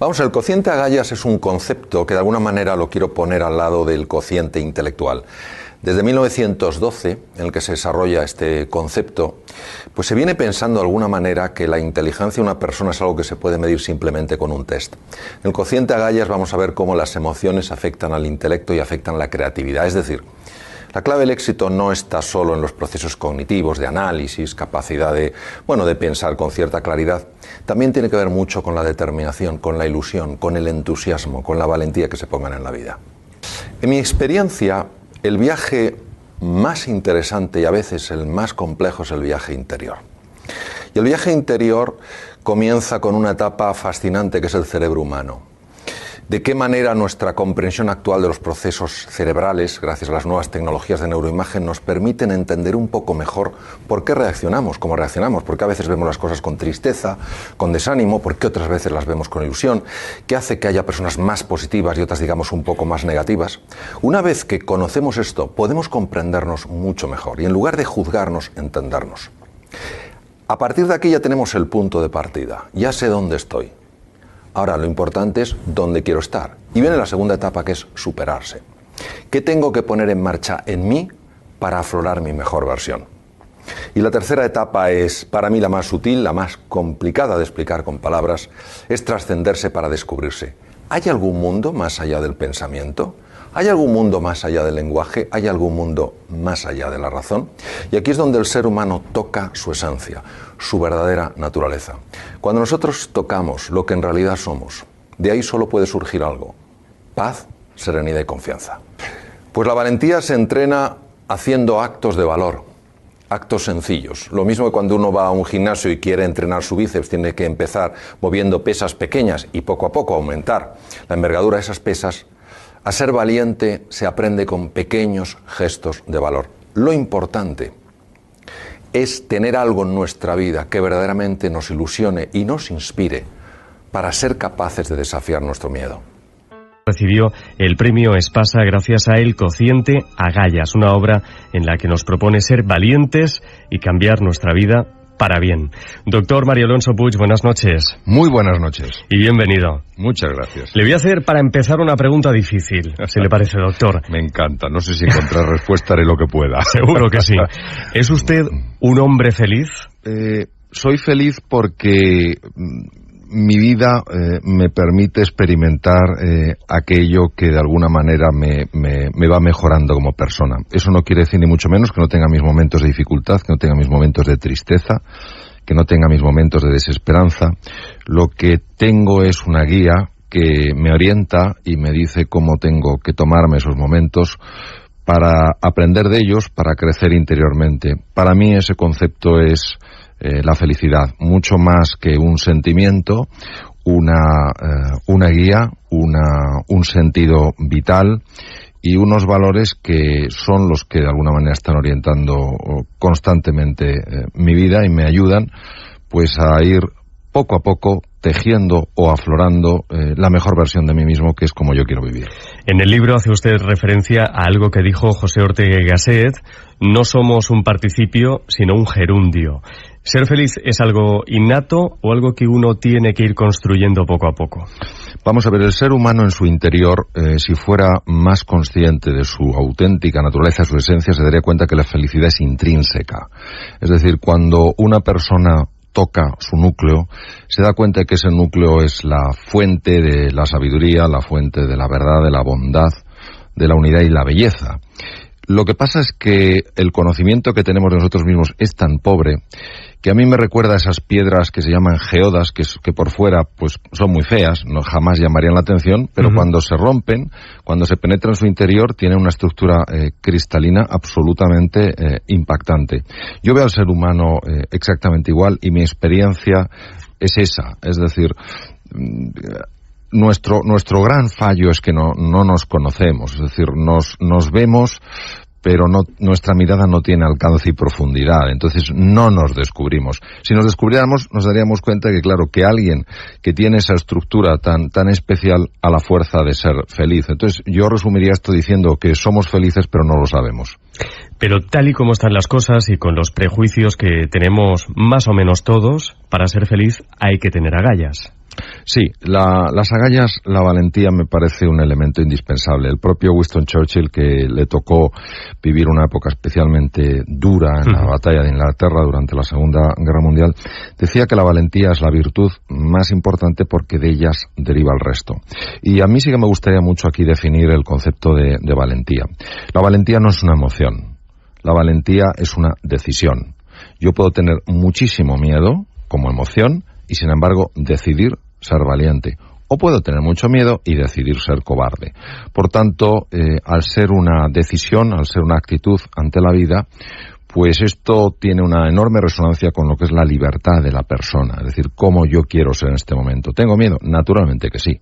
Vamos, el cociente agallas es un concepto que de alguna manera lo quiero poner al lado del cociente intelectual. Desde 1912, en el que se desarrolla este concepto, pues se viene pensando de alguna manera que la inteligencia de una persona es algo que se puede medir simplemente con un test. En el cociente agallas vamos a ver cómo las emociones afectan al intelecto y afectan la creatividad. Es decir, la clave del éxito no está solo en los procesos cognitivos, de análisis, capacidad de pensar con cierta claridad. También tiene que ver mucho con la determinación, con la ilusión, con el entusiasmo, con la valentía que se pongan en la vida. En mi experiencia, el viaje más interesante y a veces el más complejo es el viaje interior. Y el viaje interior comienza con una etapa fascinante que es el cerebro humano. De qué manera nuestra comprensión actual de los procesos cerebrales, gracias a las nuevas tecnologías de neuroimagen, nos permiten entender un poco mejor por qué reaccionamos, cómo reaccionamos, por qué a veces vemos las cosas con tristeza, con desánimo, por qué otras veces las vemos con ilusión, qué hace que haya personas más positivas y otras, digamos, un poco más negativas. Una vez que conocemos esto, podemos comprendernos mucho mejor y en lugar de juzgarnos, entendernos. A partir de aquí ya tenemos el punto de partida, ya sé dónde estoy. Ahora, lo importante es dónde quiero estar. Y viene la segunda etapa, que es superarse. ¿Qué tengo que poner en marcha en mí para aflorar mi mejor versión? Y la tercera etapa es, para mí, la más sutil, la más complicada de explicar con palabras, es trascenderse para descubrirse. ¿Hay algún mundo más allá del pensamiento? ¿Hay algún mundo más allá del lenguaje? ¿Hay algún mundo más allá de la razón? Y aquí es donde el ser humano toca su esencia, su verdadera naturaleza. Cuando nosotros tocamos lo que en realidad somos, de ahí solo puede surgir algo: paz, serenidad y confianza. Pues la valentía se entrena haciendo actos de valor, actos sencillos. Lo mismo que cuando uno va a un gimnasio y quiere entrenar su bíceps, tiene que empezar moviendo pesas pequeñas y poco a poco aumentar la envergadura de esas pesas. A ser valiente se aprende con pequeños gestos de valor. Lo importante es tener algo en nuestra vida que verdaderamente nos ilusione y nos inspire para ser capaces de desafiar nuestro miedo. Recibió el premio Espasa gracias a El cociente agallas, una obra en la que nos propone ser valientes y cambiar nuestra vida para bien. Doctor Mario Alonso Puig, buenas noches. Muy buenas noches. Y bienvenido. Muchas gracias. Le voy a hacer, para empezar, una pregunta difícil, si le parece, doctor. Me encanta. No sé si encontrar respuesta, haré lo que pueda. Seguro que sí. ¿Es usted un hombre feliz? Soy feliz porque mi vida me permite experimentar aquello que de alguna manera me va mejorando como persona. Eso no quiere decir ni mucho menos que no tenga mis momentos de dificultad, que no tenga mis momentos de tristeza, que no tenga mis momentos de desesperanza. Lo que tengo es una guía que me orienta y me dice cómo tengo que tomarme esos momentos para aprender de ellos, para crecer interiormente. Para mí ese concepto es la felicidad, mucho más que un sentimiento, una guía, un sentido vital y unos valores que son los que de alguna manera están orientando constantemente mi vida y me ayudan pues a ir poco a poco tejiendo o aflorando la mejor versión de mí mismo, que es como yo quiero vivir. En el libro hace usted referencia a algo que dijo José Ortega y Gasset: no somos un participio, sino un gerundio. ¿Ser feliz es algo innato o algo que uno tiene que ir construyendo poco a poco? Vamos a ver, el ser humano en su interior, si fuera más consciente de su auténtica naturaleza, su esencia, se daría cuenta que la felicidad es intrínseca. Es decir, cuando una persona toca su núcleo, se da cuenta de que ese núcleo es la fuente de la sabiduría, la fuente de la verdad, de la bondad, de la unidad y la belleza. Lo que pasa es que el conocimiento que tenemos de nosotros mismos es tan pobre que a mí me recuerda a esas piedras que se llaman geodas, que por fuera pues son muy feas, no jamás llamarían la atención, pero cuando se rompen, cuando se penetra en su interior, tienen una estructura cristalina absolutamente impactante. Yo veo al ser humano exactamente igual y mi experiencia es esa, es decir, nuestro gran fallo es que no nos conocemos, es decir, nos vemos, pero nuestra mirada no tiene alcance y profundidad, entonces no nos descubrimos. Si nos descubriéramos, nos daríamos cuenta que, claro, que alguien que tiene esa estructura tan especial a la fuerza de ser feliz. Entonces yo resumiría esto diciendo que somos felices, pero no lo sabemos. Pero tal y como están las cosas y con los prejuicios que tenemos más o menos todos, para ser feliz hay que tener agallas. Sí, las agallas, la valentía me parece un elemento indispensable. El propio Winston Churchill, que le tocó vivir una época especialmente dura en la batalla de Inglaterra durante la Segunda Guerra Mundial, decía que la valentía es la virtud más importante porque de ellas deriva el resto. Y a mí sí que me gustaría mucho aquí definir el concepto de valentía. La valentía no es una emoción, la valentía es una decisión. Yo puedo tener muchísimo miedo como emoción y sin embargo decidir ser valiente. O puedo tener mucho miedo y decidir ser cobarde. Por tanto, al ser una decisión, al ser una actitud ante la vida, pues esto tiene una enorme resonancia con lo que es la libertad de la persona. Es decir, cómo yo quiero ser en este momento. ¿Tengo miedo? Naturalmente que sí.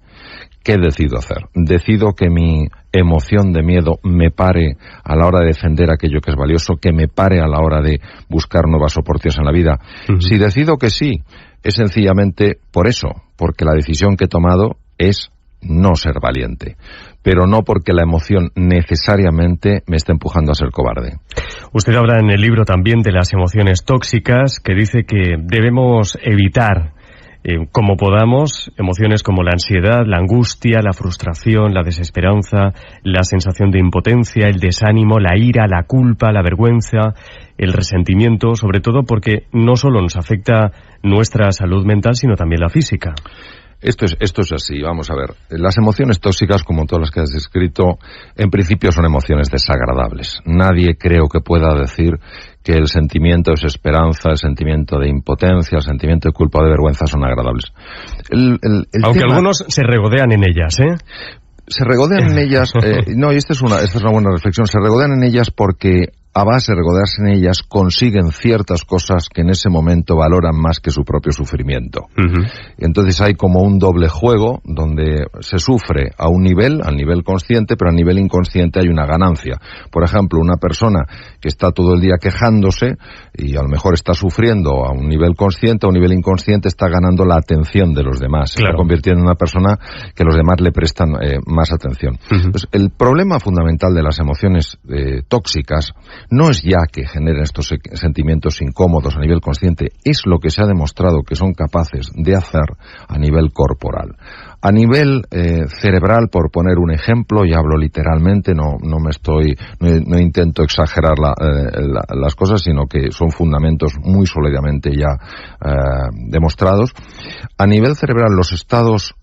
¿Qué decido hacer? ¿Decido que mi emoción de miedo me pare a la hora de defender aquello que es valioso, que me pare a la hora de buscar nuevas oportunidades en la vida? Si decido que sí, es sencillamente por eso, porque la decisión que he tomado es no ser valiente, pero no porque la emoción necesariamente me esté empujando a ser cobarde. Usted habla en el libro también de las emociones tóxicas, que dice que debemos evitar como podamos, emociones como la ansiedad, la angustia, la frustración, la desesperanza, la sensación de impotencia, el desánimo, la ira, la culpa, la vergüenza, el resentimiento, sobre todo porque no solo nos afecta nuestra salud mental, sino también la física. Esto es así, vamos a ver. Las emociones tóxicas, como todas las que has descrito, en principio son emociones desagradables. Nadie creo que pueda decir que el sentimiento de desesperanza, el sentimiento de impotencia, el sentimiento de culpa o de vergüenza son agradables. Aunque algunos se regodean en ellas, ¿eh? Se regodean en ellas, no, y esta es una buena reflexión, se regodean en ellas porque a base de regodearse en ellas consiguen ciertas cosas que en ese momento valoran más que su propio sufrimiento. Entonces hay como un doble juego donde se sufre a un nivel, al nivel consciente, pero a nivel inconsciente hay una ganancia. Por ejemplo, una persona que está todo el día quejándose y a lo mejor está sufriendo a un nivel consciente, a un nivel inconsciente está ganando la atención de los demás. Se está convirtiendo en una persona que los demás le prestan más atención. Entonces, el problema fundamental de las emociones tóxicas no es ya que generen estos sentimientos incómodos a nivel consciente, es lo que se ha demostrado que son capaces de hacer a nivel corporal. A nivel cerebral, por poner un ejemplo, y hablo literalmente, no intento exagerar las cosas, sino que son fundamentos muy sólidamente ya demostrados. A nivel cerebral, los estados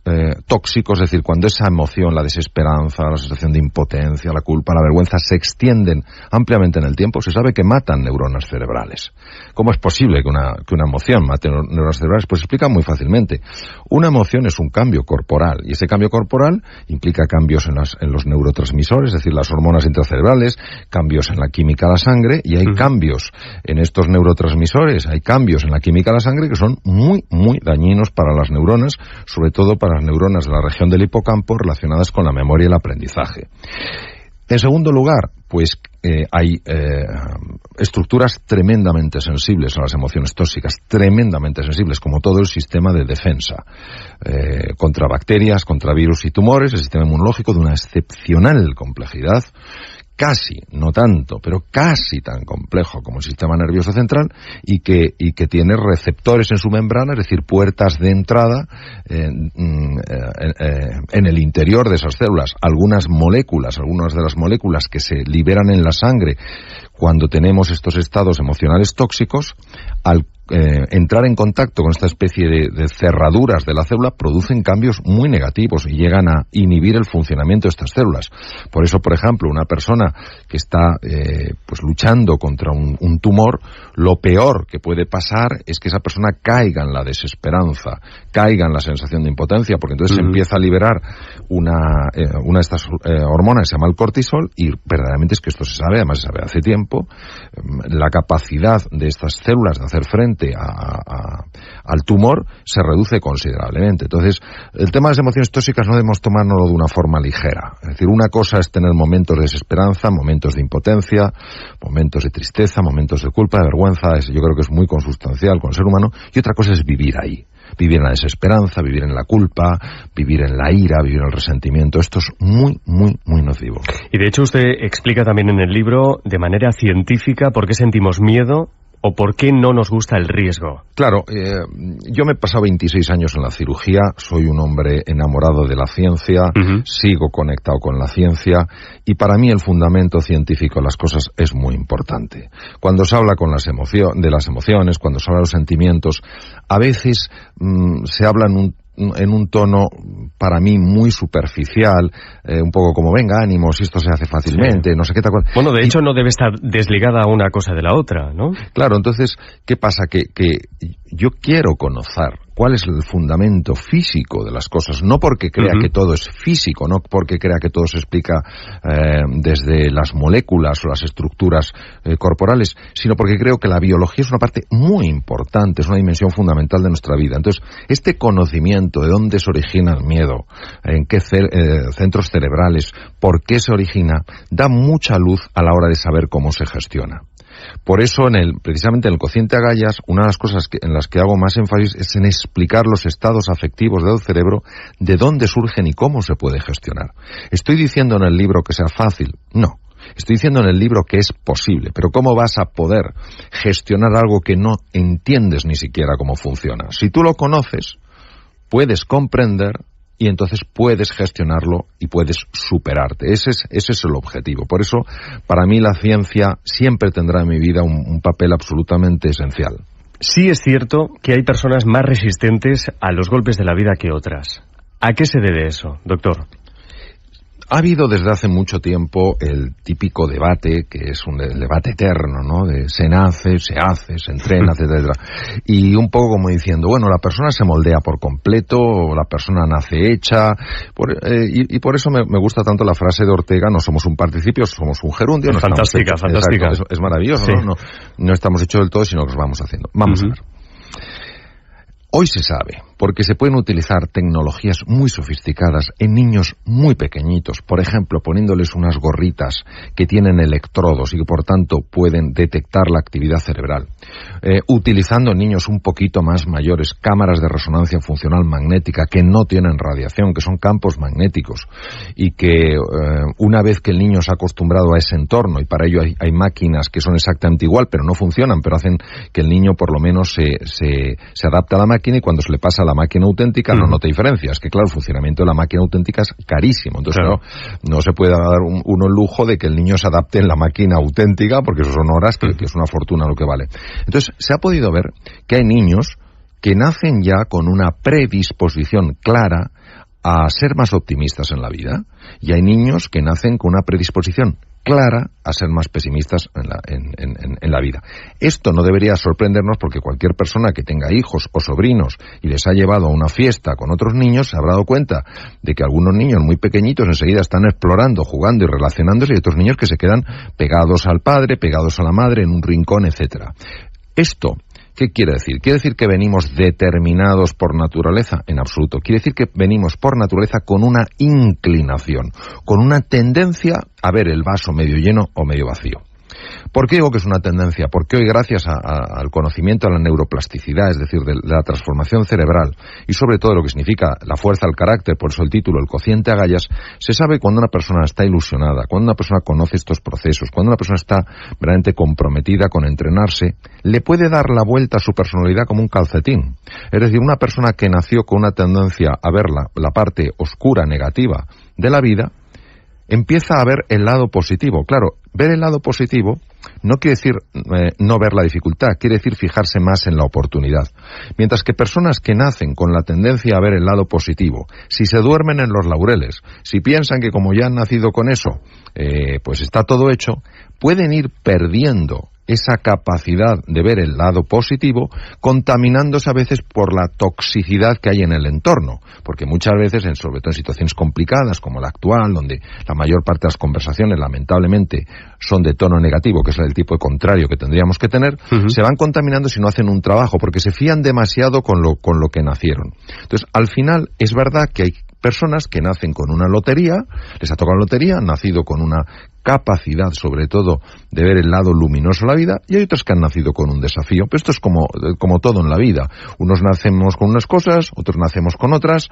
tóxicos, es decir, cuando esa emoción, la desesperanza, la sensación de impotencia, la culpa, la vergüenza, se extienden ampliamente en el tiempo, se sabe que matan neuronas cerebrales. ¿Cómo es posible que una emoción mate neuronas cerebrales? Pues se explica muy fácilmente. Una emoción es un cambio corporal, y ese cambio corporal implica cambios en los neurotransmisores, es decir, las hormonas intracerebrales, cambios en la química de la sangre, y hay cambios en estos neurotransmisores, hay cambios en la química de la sangre que son muy, muy dañinos para las neuronas, sobre todo para las neuronas de la región del hipocampo relacionadas con la memoria y el aprendizaje. En segundo lugar, pues hay estructuras tremendamente sensibles a las emociones tóxicas, tremendamente sensibles, como todo el sistema de defensa contra bacterias, contra virus y tumores, el sistema inmunológico de una excepcional complejidad, casi, no tanto, pero casi tan complejo como el sistema nervioso central, y que tiene receptores en su membrana, es decir, puertas de entrada en el interior de esas células. Algunas de las moléculas que se liberan en la sangre cuando tenemos estos estados emocionales tóxicos, al entrar en contacto con esta especie de cerraduras de la célula, producen cambios muy negativos y llegan a inhibir el funcionamiento de estas células. Por eso, por ejemplo, una persona que está pues luchando contra un tumor, lo peor que puede pasar es que esa persona caiga en la desesperanza, caiga en la sensación de impotencia, porque entonces se empieza a liberar una de estas hormonas que se llama el cortisol, y verdaderamente es que esto se sabe, además se sabe hace tiempo, la capacidad de estas células de hacer frente al tumor se reduce considerablemente. Entonces, el tema de las emociones tóxicas no debemos tomárnoslo de una forma ligera. Es decir, una cosa es tener momentos de desesperanza, momentos de impotencia, momentos de tristeza, momentos de culpa, de vergüenza, yo creo que es muy consustancial con el ser humano, y otra cosa es vivir ahí. Vivir en la desesperanza, vivir en la culpa, vivir en la ira, vivir en el resentimiento. Esto es muy, muy, muy nocivo. Y de hecho usted explica también en el libro, de manera científica, por qué sentimos miedo ¿O por qué no nos gusta el riesgo? Claro, yo me he pasado 26 años en la cirugía, soy un hombre enamorado de la ciencia, sigo conectado con la ciencia y para mí el fundamento científico de las cosas es muy importante. Cuando se habla de las emociones, cuando se habla de los sentimientos, a veces se habla en un tono para mí muy superficial, un poco como venga, ánimo, si esto se hace fácilmente, sí. No sé qué tal. Bueno, de hecho no debe estar desligada una cosa de la otra, ¿no? Claro, entonces, ¿qué pasa? Que yo quiero conocer cuál es el fundamento físico de las cosas, no porque crea que todo es físico, no porque crea que todo se explica desde las moléculas o las estructuras corporales, sino porque creo que la biología es una parte muy importante, es una dimensión fundamental de nuestra vida. Entonces, este conocimiento de dónde se origina el miedo, en qué centros cerebrales, por qué se origina, da mucha luz a la hora de saber cómo se gestiona. Por eso, precisamente en el cociente Agallas, una de las cosas en las que hago más énfasis es en explicar los estados afectivos del cerebro, de dónde surgen y cómo se puede gestionar. ¿Estoy diciendo en el libro que sea fácil? No. Estoy diciendo en el libro que es posible, pero ¿cómo vas a poder gestionar algo que no entiendes ni siquiera cómo funciona? Si tú lo conoces, puedes comprender y entonces puedes gestionarlo y puedes superarte. Ese es el objetivo. Por eso, para mí la ciencia siempre tendrá en mi vida un papel absolutamente esencial. Sí es cierto que hay personas más resistentes a los golpes de la vida que otras. ¿A qué se debe eso, doctor? Ha habido desde hace mucho tiempo el típico debate, que es un debate eterno, ¿no? De se nace, se hace, se entrena, etcétera. Y un poco como diciendo, bueno, la persona se moldea por completo, o la persona nace hecha. Y por eso me gusta tanto la frase de Ortega, no somos un participio, somos un gerundio. No fantástica. Exacto, es maravilloso, sí. No estamos hechos del todo, sino que nos vamos haciendo. Vamos a ver. Hoy se sabe, porque se pueden utilizar tecnologías muy sofisticadas en niños muy pequeñitos, por ejemplo, poniéndoles unas gorritas que tienen electrodos y que por tanto pueden detectar la actividad cerebral, utilizando en niños un poquito más mayores cámaras de resonancia funcional magnética que no tienen radiación, que son campos magnéticos y que una vez que el niño se ha acostumbrado a ese entorno, y para ello hay máquinas que son exactamente igual, pero no funcionan, pero hacen que el niño por lo menos se adapte a la máquina, y cuando se le pasa a la máquina auténtica no nota diferencias. Que claro, el funcionamiento de la máquina auténtica es carísimo. Entonces claro, no se puede dar uno el lujo de que el niño se adapte en la máquina auténtica, porque eso son horas que es una fortuna lo que vale. Entonces se ha podido ver que hay niños que nacen ya con una predisposición clara a ser más optimistas en la vida, y hay niños que nacen con una predisposición clara a ser más pesimistas en la vida. Esto no debería sorprendernos, porque cualquier persona que tenga hijos o sobrinos y les ha llevado a una fiesta con otros niños se habrá dado cuenta de que algunos niños muy pequeñitos enseguida están explorando, jugando y relacionándose, y otros niños que se quedan pegados al padre, pegados a la madre, en un rincón, etcétera. Esto, ¿qué quiere decir? ¿Quiere decir que venimos determinados por naturaleza? En absoluto. Quiere decir que venimos por naturaleza con una inclinación, con una tendencia a ver el vaso medio lleno o medio vacío. ¿Por qué digo que es una tendencia? Porque hoy, gracias al conocimiento de la neuroplasticidad, es decir, de la transformación cerebral, y sobre todo lo que significa la fuerza del carácter, por eso el título, el cociente Agallas, se sabe cuando una persona está ilusionada, cuando una persona conoce estos procesos, cuando una persona está verdaderamente comprometida con entrenarse, le puede dar la vuelta a su personalidad como un calcetín. Es decir, una persona que nació con una tendencia a ver la parte oscura, negativa de la vida, empieza a ver el lado positivo. Claro, ver el lado positivo no quiere decir no ver la dificultad, quiere decir fijarse más en la oportunidad. Mientras que personas que nacen con la tendencia a ver el lado positivo, si se duermen en los laureles, si piensan que como ya han nacido con eso, pues está todo hecho, pueden ir perdiendo esa capacidad de ver el lado positivo, contaminándose a veces por la toxicidad que hay en el entorno, porque muchas veces, sobre todo en situaciones complicadas como la actual, donde la mayor parte de las conversaciones lamentablemente son de tono negativo, que es el tipo de contrario que tendríamos que tener, se van contaminando si no hacen un trabajo, porque se fían demasiado con lo que nacieron. Entonces, al final, es verdad que hay personas que nacen con una lotería, les ha tocado la lotería, han nacido con una capacidad, sobre todo, de ver el lado luminoso de la vida, y hay otros que han nacido con un desafío. Pero esto es como todo en la vida. Unos nacemos con unas cosas, otros nacemos con otras,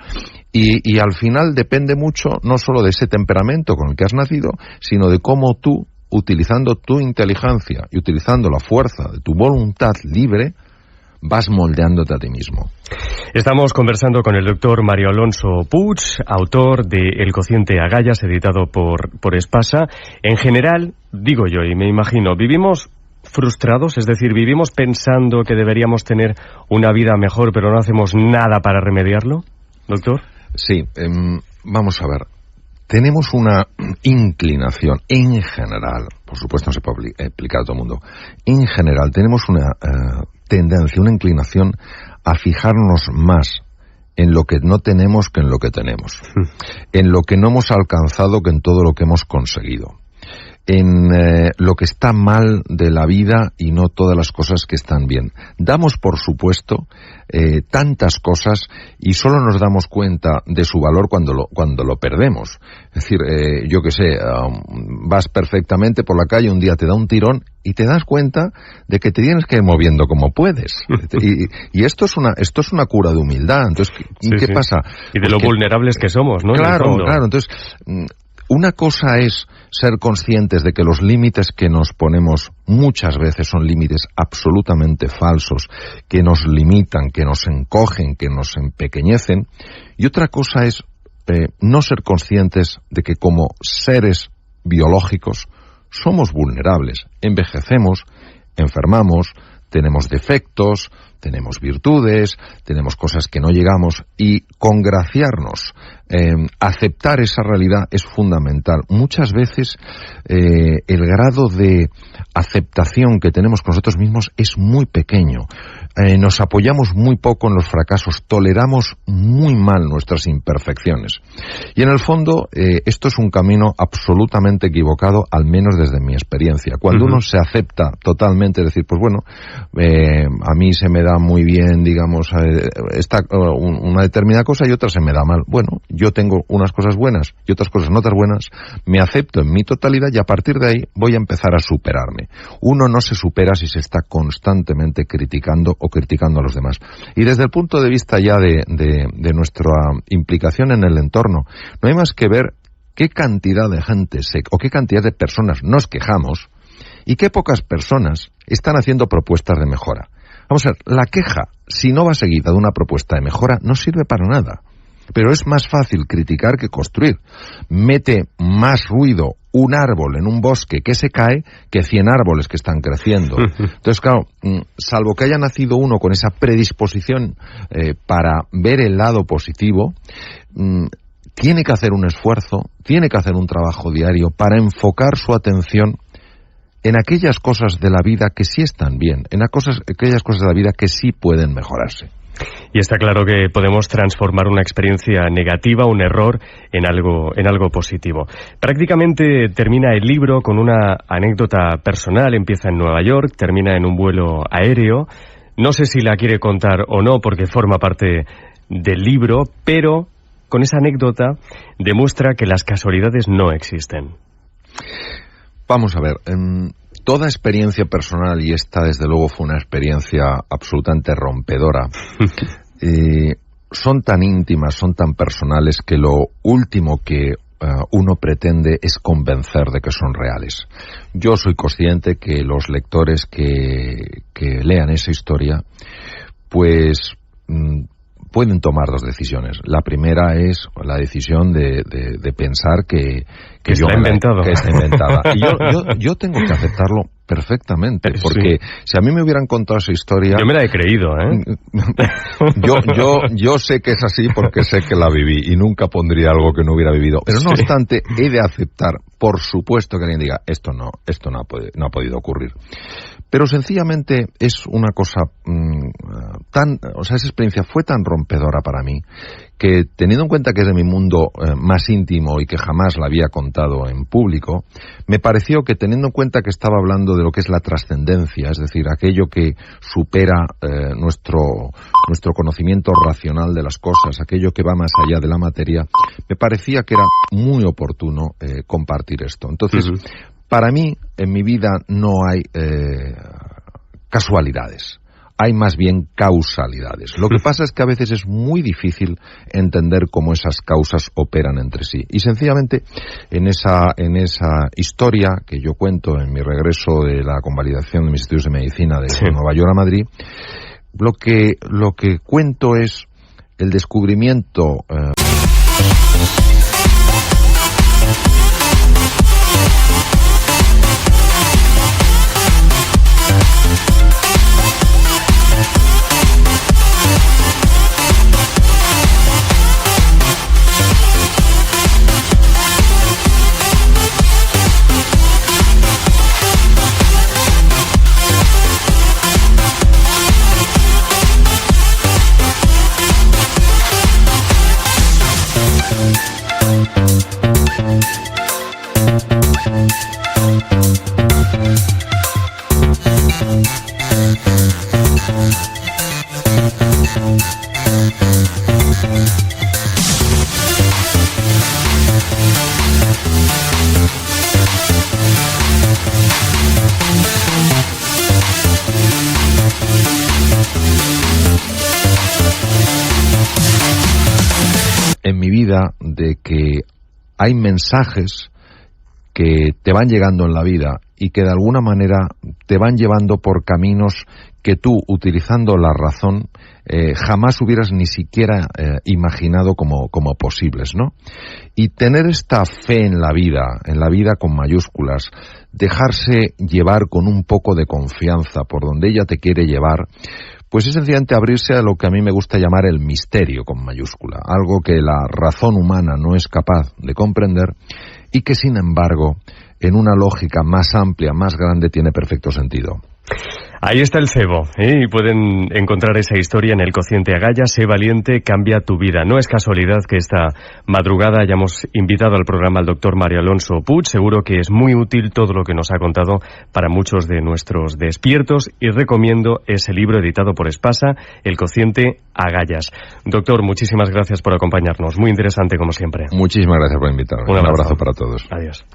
y al final depende mucho no solo de ese temperamento con el que has nacido, sino de cómo tú utilizando tu inteligencia y utilizando la fuerza de tu voluntad libre, vas moldeándote a ti mismo. Estamos conversando con el doctor Mario Alonso Puig, autor de El cociente Agallas, editado por Espasa. En general, digo yo y me imagino, vivimos frustrados, es decir, vivimos pensando que deberíamos tener una vida mejor, pero no hacemos nada para remediarlo, doctor. Sí, vamos a ver. Tenemos una inclinación, en general, por supuesto no se puede explicar a todo el mundo, en general tenemos una tendencia, una inclinación a fijarnos más en lo que no tenemos que en lo que tenemos, en lo que no hemos alcanzado que en todo lo que hemos conseguido, en lo que está mal de la vida y no todas las cosas que están bien. Damos por supuesto tantas cosas y solo nos damos cuenta de su valor cuando lo perdemos. Es decir, yo qué sé, vas perfectamente por la calle, un día te da un tirón y te das cuenta de que te tienes que ir moviendo como puedes. Y esto es una cura de humildad. Entonces, ¿qué pasa? Y de lo vulnerables que somos, ¿no? Claro. Entonces, una cosa es ser conscientes de que los límites que nos ponemos muchas veces son límites absolutamente falsos, que nos limitan, que nos encogen, que nos empequeñecen. Y otra cosa es no ser conscientes de que como seres biológicos somos vulnerables, envejecemos, enfermamos, tenemos defectos, tenemos virtudes, tenemos cosas que no llegamos y congraciarnos, aceptar esa realidad es fundamental. Muchas veces el grado de aceptación que tenemos con nosotros mismos es muy pequeño. Nos apoyamos muy poco en los fracasos, toleramos muy mal nuestras imperfecciones. Y en el fondo, esto es un camino absolutamente equivocado, al menos desde mi experiencia. Cuando uno se acepta totalmente, decir, pues bueno, a mí se me da muy bien, digamos, una determinada cosa y otra se me da mal. Bueno, yo tengo unas cosas buenas y otras cosas no tan buenas, me acepto en mi totalidad y a partir de ahí voy a empezar a superarme. Uno no se supera si se está constantemente criticando o criticando a los demás. Y desde el punto de vista ya de nuestra implicación en el entorno, no hay más que ver qué cantidad de gente o qué cantidad de personas nos quejamos y qué pocas personas están haciendo propuestas de mejora. Vamos a ver, la queja, si no va seguida de una propuesta de mejora, no sirve para nada. Pero es más fácil criticar que construir. Mete más ruido un árbol en un bosque que se cae que 100 árboles que están creciendo. Entonces, claro, salvo que haya nacido uno con esa predisposición para ver el lado positivo, tiene que hacer un esfuerzo, tiene que hacer un trabajo diario para enfocar su atención en aquellas cosas de la vida que sí están bien, en aquellas cosas de la vida que sí pueden mejorarse. Y está claro que podemos transformar una experiencia negativa, un error, en algo positivo. Prácticamente termina el libro con una anécdota personal, empieza en Nueva York, termina en un vuelo aéreo. No sé si la quiere contar o no, porque forma parte del libro, pero con esa anécdota demuestra que las casualidades no existen. Vamos a ver, toda experiencia personal, y esta desde luego fue una experiencia absolutamente rompedora, son tan íntimas, son tan personales que lo último que uno pretende es convencer de que son reales. Yo soy consciente que los lectores que lean esa historia, pues pueden tomar dos decisiones. La primera es la decisión de pensar que está inventada. Y yo tengo que aceptarlo perfectamente, porque si a mí me hubieran contado esa historia... Yo me la he creído, ¿eh? yo sé que es así porque sé que la viví y nunca pondría algo que no hubiera vivido. Pero no obstante, he de aceptar, por supuesto, que alguien diga, esto no ha podido ocurrir. Pero sencillamente es una cosa esa experiencia fue tan rompedora para mí que, teniendo en cuenta que es de mi mundo más íntimo y que jamás la había contado en público, me pareció que, teniendo en cuenta que estaba hablando de lo que es la trascendencia, es decir, aquello que supera nuestro conocimiento racional de las cosas, aquello que va más allá de la materia, me parecía que era muy oportuno compartir esto. Entonces, para mí, en mi vida no hay casualidades. hay más bien causalidades. Lo que pasa es que a veces es muy difícil entender cómo esas causas operan entre sí. Y sencillamente, en esa historia que yo cuento en mi regreso de la convalidación de mis estudios de medicina de Nueva York a Madrid, lo que cuento es el descubrimiento en mi vida de que hay mensajes que te van llegando en la vida y que de alguna manera te van llevando por caminos que tú, utilizando la razón, jamás hubieras ni siquiera imaginado como posibles, ¿no? Y tener esta fe en la vida con mayúsculas, dejarse llevar con un poco de confianza por donde ella te quiere llevar, pues es sencillamente abrirse a lo que a mí me gusta llamar el misterio con mayúscula, algo que la razón humana no es capaz de comprender y que, sin embargo, en una lógica más amplia, más grande, tiene perfecto sentido. Ahí está el cebo, y pueden encontrar esa historia en el Cociente Agallas. Sé valiente, cambia tu vida. No es casualidad que esta madrugada hayamos invitado al programa al doctor Mario Alonso Puig. Seguro que es muy útil todo lo que nos ha contado para muchos de nuestros despiertos, y recomiendo ese libro editado por Espasa, El Cociente Agallas. Doctor, muchísimas gracias por acompañarnos. Muy interesante como siempre. Muchísimas gracias por invitarme. Un abrazo para todos. Adiós.